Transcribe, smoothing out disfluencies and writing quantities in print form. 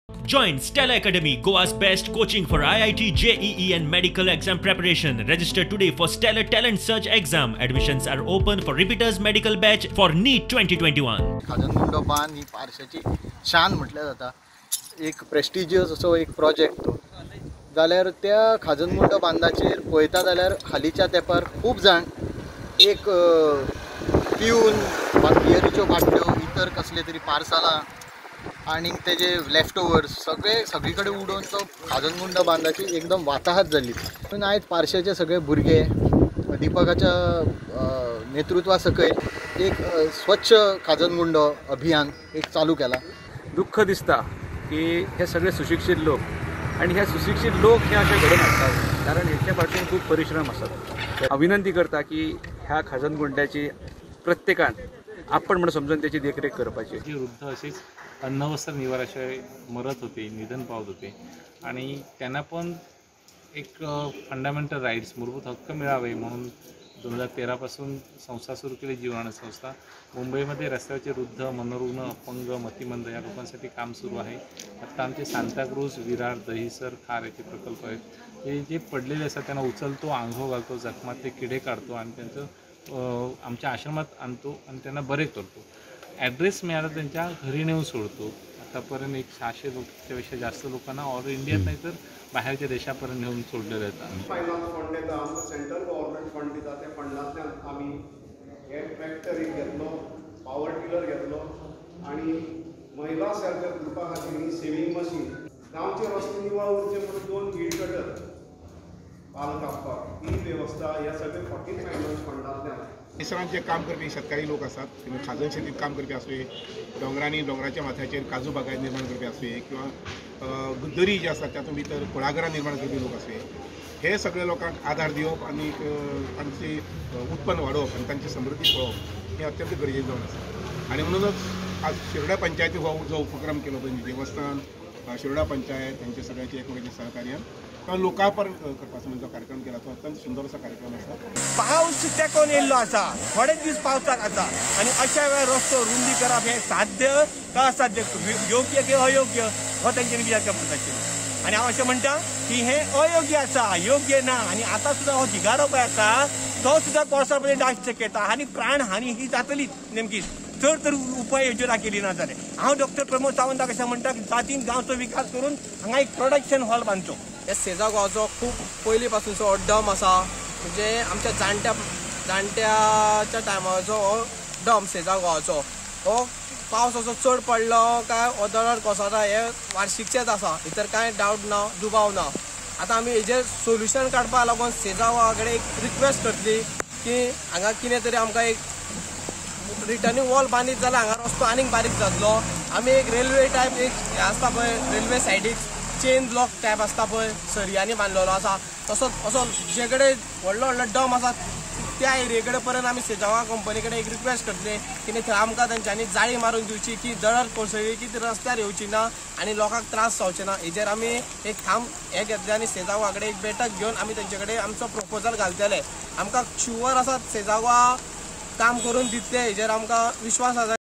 Join Stella Academy, Goa's best coaching for IIT, JEE and medical exam preparation. Register today for Stellar Talent Search exam. Admissions are open for repeaters medical batch for NEET 2021. खाजनगुंडो बांध ही पारशेची शान म्हटल्या जाता. एक prestigious असो एक project तो जाल्यार त्या खाजनगुंडो बांधाचेर पळयता जाल्यार हालींच्या तेंपार खूब जाण एक पिवन बियरीच्यो बाटल्यो इतर कसले तरी पार्सलां आणि तेजे लेफ्ट ओवर्स सगळी कडेन उडोवन तो खाजनगुंडो बांधाची एकदम वाताहत जाल्ली. पूण आयज पारशेचे सगळे भुरगे दीपकाच्या नेतृत्वा सकयल एक स्वच्छ खाजनगुंडो अभियान एक चालू केला. दुःख दिसता की हे सगळे सुशिक्षित लोक आणि हे सुशिक्षित लोक हे असे घडून हाडटात कारण हेचे फाटल्यान खूब परिश्रम आसात. हांव विनंती करता की ह्या खाजनगुंड्याची प्रत्येकान आपण म्हणून समजून त्याची देखरेख करपाची. जी वृद्ध अशीच अन्न वस्त्र निवाराशिवाय मरत होते, निधन पावत होते आणि त्यांना पण एक फंडामेंटल राईट्स मूलभूत हक्क मिळावे म्हणून 2013 पासून संस्था सुरू केली. जीवनानंद संस्था मुंबईमध्ये रस्त्यावरचे वृद्ध, मनोरुग्ण, अपंग, मतिमंद या लोकांसाठी काम सुरू आहे. आत्ता आमचे सांताक्रूज, विरार, दहिसर, खार याचे प्रकल्प आहेत. ते जे पडलेले असतात त्यांना उचलतो, आंघोळ घालतो, जखमातले किडे काढतो आणि त्यांचं आमच्या आश्रमात आणतो आणि त्यांना बरे करतो. ॲड्रेस मिळाला त्यांच्या घरी नेऊन सोडतो. आतापर्यंत 600 लोकांपेक्षा जास्त लोकांना ऑल इंडियात नाही तर बाहेरच्या देशापर्यंत नेऊन सोडलेलं येतं. फायनान्स फंड येता, आमकां सेंट्रल गव्हर्मेंट फंड दिता, त्या फंडांतल्यान आमी हे ट्रॅक्टर एक घेतलो, पावर टिलर घेतलो आणि महिला सेल्फ हेल्प ग्रुपा खातीर ही सेविंग मशीन, गांवचे रस्ते निवळ उरचे म्हणून 2 वीड कटर पाल कापपाक ही वेवस्था ह्या सगळे 14 फायनान्स फंडांतल्यान. परिसरात जे काम करपी शेतकारी लोक असतात, खाजन शेतीत काम करपी आसुये, डोंगरांनी डोंगराच्या माथ्याचेर काजू बागायत निर्माण करपी आसुये किंवा दरी जे आसतात तातूंत भितर कुळागरां निर्माण करपी लोक आसुये, हे सगळे लोकांक आधार दिवप आणि तांची उत्पन्न वाडोवप आणि तांची समृद्धी पळोवप हे अत्यंत गरजेचें जावन आसा. आणि म्हणूनच आज शिरोडा पंचायती हो जो उपक्रम केलो पळय देवस्थान, शिरोडा पंचायत हांचे सगळ्यांचे एकमेकांच्या सहकार्यान लोकार्पण करपाचो म्हणजे कार्यक्रम केला. तो अत्यंत सुंदर असा कार्यक्रम आसा. पाऊस तेकोन येयल्लो आसा, थोडे दीस पावसाक आसा आणि अशा वेळार रस्तो रुंदी करप हे साध्य का असाध्य, योग्य की अयोग्य हो तांच्यांनी विचार करपाक जाय. आणि हांव अशें म्हणटा की हे अयोग्य आसा, योग्य ना. आणि आता सुद्धा हो झिगारो पळय आसा तो सुद्धा कोर्सा पर्यंत आसची शक्यता आणि प्राणहानी ही जातलीच नेमकीच जर तर उपाय योजना केली ना जाल्यार. हांव डॉक्टर प्रमोद सावंताक अशें म्हणटा की जातीन गांवचो विकास करून हांगा एक प्रोडक्शन हॉल बांदचो. हे सेजा गांवचो खूब पयलीं पासूनचो डम आसा. म्हणजे आमच्या जाणट्याच्या टायमाचो हो डम सेजा गांवचो. हो पावसाचो चड पडलो काय ओदोळार कोसळटा हे वार्षिकचेच आसा, भितर कांय डावट ना, दुबाव ना. आतां आमी हेजेर सोल्युशन काडपा लागून सेजा गांवा कडेन एक रिक्वेस्ट करतली की हांगा कितें तरी आमकां एक रिटर्निंग वॉल बांदीत जाल्यार हांगा रस्तो आनीक बारीक जातलो. आमी एक रेल्वे टायप एक हे आसता पळय, रेल्वे सायडीक चेन ब्लॉक टायप आसता पळय, सरयांनी बांदलेलो आसा तसोच असो जे कडेन व्हडलो व्हडलो डम आसा त्या एरिये कडेन पर्यंत आमी सेजावा कंपनी कडेन एक रिक्वेस्ट करतले की थंय आमकां तांच्यांनी जाळी मारून दिवची की दळर कोसळ्ळी की ती रस्त्यार येवची ना आणि लोकांक त्रास जावचे ना. हेजेर आमी एक थांब हे घेतले आनी सेजावा कडेन एक बैठक घेवन आमी तेंचे कडेन आमचो प्रपोजल घालतले. आमकां शुअर आसात सेजावा काम करून दितले, हेजेर आमकां विश्वास आसा.